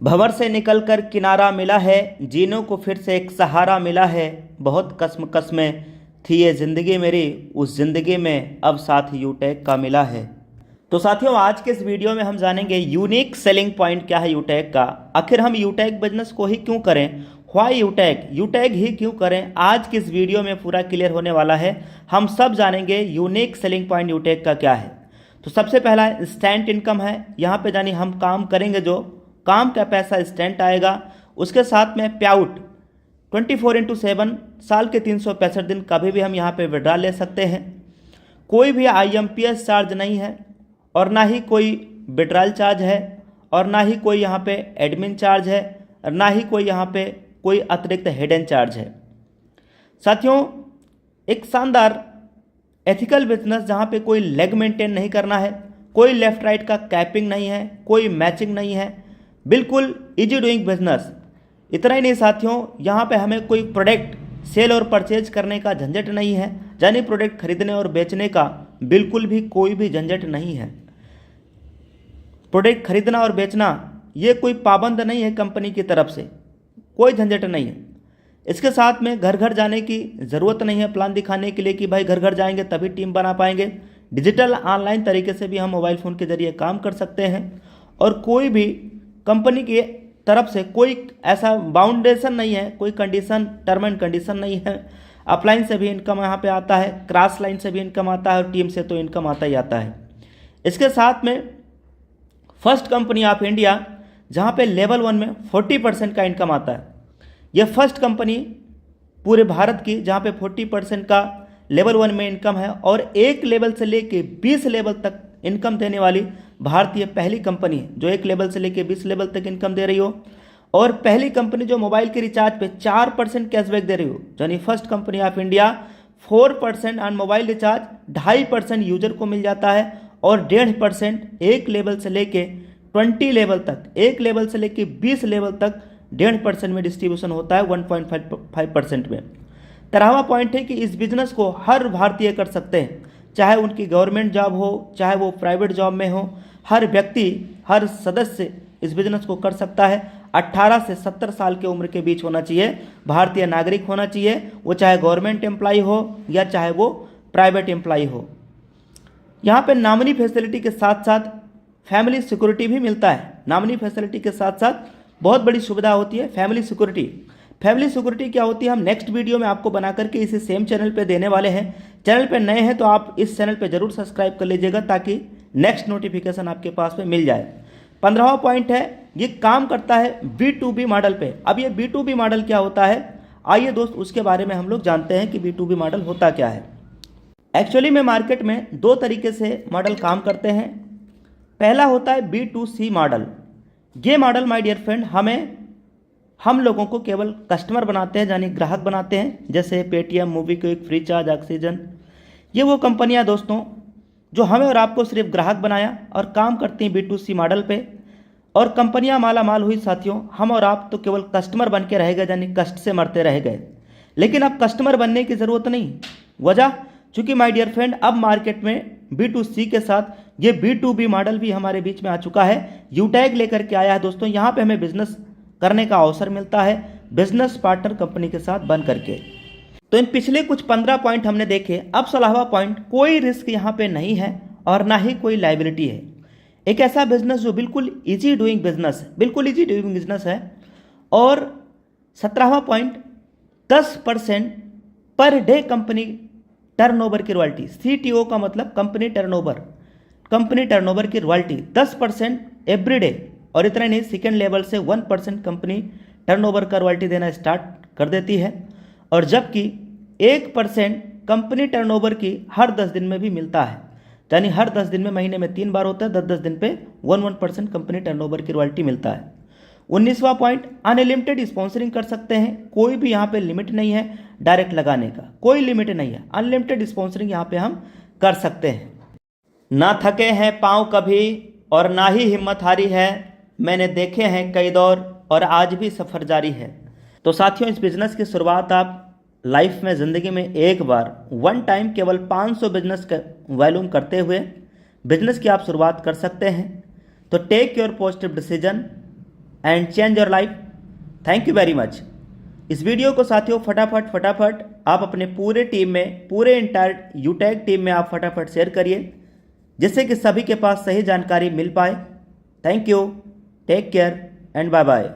भंवर से निकलकर किनारा मिला है, जीनों को फिर से एक सहारा मिला है। बहुत कस्में थी ये ज़िंदगी मेरी, उस ज़िंदगी में अब साथ यूटेक का मिला है। तो साथियों, आज के इस वीडियो में हम जानेंगे यूनिक सेलिंग पॉइंट क्या है यूटेक का। आखिर हम यूटेक बिजनेस को ही क्यों करें, व्हाई यूटेक ही क्यों करें। आज की इस वीडियो में पूरा क्लियर होने वाला है। हम सब जानेंगे यूनिक सेलिंग पॉइंट यूटेक का क्या है। तो सबसे पहला इंस्टेंट इनकम है। यहाँ पे जानी हम काम करेंगे, जो काम का पैसा इंस्टेंट आएगा। उसके साथ में पे आउट 24/7 साल के 365 दिन कभी भी हम यहाँ पे विड्रॉ ले सकते हैं। कोई भी IMPS चार्ज नहीं है, और ना ही कोई विड्रॉल चार्ज है, और ना ही कोई यहाँ पे एडमिन चार्ज है, और ना ही कोई यहाँ पे कोई अतिरिक्त हिडन चार्ज है। साथियों, एक शानदार एथिकल बिजनेस जहाँ पे कोई लेग मेंटेन नहीं करना है, कोई लेफ्ट राइट का कैपिंग नहीं है, कोई मैचिंग नहीं है, बिल्कुल इजी डूइंग बिजनेस। इतना ही नहीं साथियों, यहाँ पे हमें कोई प्रोडक्ट सेल और परचेज करने का झंझट नहीं है, यानी प्रोडक्ट खरीदने और बेचने का बिल्कुल भी कोई भी झंझट नहीं है। प्रोडक्ट खरीदना और बेचना ये कोई पाबंद नहीं है, कंपनी की तरफ से कोई झंझट नहीं है। इसके साथ में घर घर जाने की ज़रूरत नहीं है प्लान दिखाने के लिए कि भाई घर घर जाएंगे तभी टीम बना पाएंगे। डिजिटल ऑनलाइन तरीके से भी हम मोबाइल फ़ोन के ज़रिए काम कर सकते हैं, और कोई भी कंपनी की तरफ से कोई ऐसा बाउंडेशन नहीं है, कोई कंडीशन टर्म एंड कंडीशन नहीं है। अपलाइन से भी इनकम यहाँ पे आता है, क्रॉस लाइन से भी इनकम आता है, और टीम से तो इनकम आता ही आता है। इसके साथ में फर्स्ट कंपनी ऑफ इंडिया जहाँ पे लेवल 1 में 40% का इनकम आता है। यह फर्स्ट कंपनी पूरे भारत की जहाँ पे 40% का लेवल 1 में इनकम है, और एक लेवल से लेके 20 लेवल तक इनकम देने वाली भारतीय पहली कंपनी है जो एक लेवल से लेके 20 लेवल तक इनकम दे रही हो। और पहली कंपनी जो मोबाइल के रिचार्ज पे 4% कैशबैक दे रही हो, यानी first company of India 4% on mobile recharge 2.5% user को मिल जाता है, और 1.5% एक लेवल से लेके 20 लेवल तक, एक लेवल से लेके 20 लेवल तक 1.5% में डिस्ट्रीब्यूशन होता है 1.5% में। 13वां पॉइंट है कि इस बिजनेस को हर भारतीय कर सकते हैं, चाहे उनकी गवर्नमेंट जॉब हो, चाहे वो प्राइवेट जॉब में हो। हर व्यक्ति, हर सदस्य इस बिजनेस को कर सकता है। 18 से 70 साल के उम्र के बीच होना चाहिए, भारतीय नागरिक होना चाहिए, वो चाहे गवर्नमेंट एम्प्लॉय हो या चाहे वो प्राइवेट एम्प्लॉय हो। यहाँ पे नॉमिनी फैसिलिटी के साथ साथ फैमिली सिक्योरिटी भी मिलता है। नॉमिनी फैसिलिटी के साथ साथ बहुत बड़ी सुविधा होती है फैमिली सिक्योरिटी। फैमिली सिक्योरिटी क्या होती है, हम नेक्स्ट वीडियो में आपको बना करके इसी सेम चैनल पे देने वाले हैं। चैनल पे नए हैं तो आप इस चैनल पे जरूर सब्सक्राइब कर लीजिएगा, ताकि नेक्स्ट नोटिफिकेशन आपके पास में मिल जाए। 15वां पॉइंट है, ये काम करता है B2B मॉडल पे। अब ये B2B मॉडल क्या होता है, आइए दोस्त उसके बारे में हम लोग जानते हैं कि B2B मॉडल होता क्या है। एक्चुअली में मार्केट में दो तरीके से मॉडल काम करते हैं। पहला होता है B2C मॉडल। ये मॉडल माय डियर फ्रेंड हम लोगों को केवल कस्टमर बनाते हैं, यानी ग्राहक बनाते हैं, जैसे पेटीएम, मोबीक्विक, फ्रीचार्ज, ऑक्सीजन। ये वो कंपनियां दोस्तों जो हमें और आपको सिर्फ ग्राहक बनाया और काम करती हैं B2C मॉडल पे। और कंपनियां माला माल हुई साथियों, हम और आप तो केवल कस्टमर बन के रह गए, यानी कष्ट से मरते रह गए। लेकिन अब कस्टमर बनने की ज़रूरत नहीं। वजह चूँकि माय डियर फ्रेंड अब मार्केट में B2C के साथ ये B2B मॉडल भी हमारे बीच में आ चुका है। यूटेक लेकर के आया है दोस्तों। यहाँ पे हमें बिजनेस करने का अवसर मिलता है बिजनेस पार्टनर कंपनी के साथ बन करके। तो इन पिछले कुछ 15 पॉइंट हमने देखे। अब 16वां पॉइंट, कोई रिस्क यहाँ पे नहीं है और ना ही कोई लायबिलिटी है। एक ऐसा बिजनेस जो बिल्कुल इजी डूइंग बिजनेस है, बिल्कुल इजी डूइंग बिजनेस है। और 17वां point, 10% per day company turnover की रॉयल्टी। CTO का मतलब कंपनी टर्नओवर की रॉयल्टी 10% एवरी डे। और इतना नहीं, सेकेंड लेवल से 1% कंपनी टर्नओवर का रॉयल्टी देना स्टार्ट कर देती है। और जबकि 1% कंपनी टर्नओवर की हर 10 दिन में भी मिलता है, यानी हर 10 दिन में, महीने में 3 बार होता है, 10-10 दिन पे 1% कंपनी टर्नओवर की रॉयल्टी मिलता है। 19वां पॉइंट, अनलिमिटेड स्पॉन्सरिंग कर सकते हैं। कोई भी यहाँ पे लिमिट नहीं है डायरेक्ट लगाने का, कोई लिमिट नहीं है। अनलिमिटेड स्पॉन्सरिंग यहाँ पे हम कर सकते हैं। ना थके हैं पाँव कभी और ना ही हिम्मत हारी है, मैंने देखे हैं कई दौर और आज भी सफ़र जारी है। तो साथियों, इस बिज़नेस की शुरुआत आप लाइफ में, ज़िंदगी में एक बार, वन टाइम, केवल 500 बिजनेस का वॉल्यूम करते हुए बिजनेस की आप शुरुआत कर सकते हैं। तो take your positive decision and change your life. Thank you very much. इस वीडियो को साथियों फटाफट आप अपने पूरे टीम में, पूरे इंटायर यूटैग टीम में आप फटाफट शेयर करिए, जिससे कि सभी के पास सही जानकारी मिल पाए। Thank you, take care and bye bye.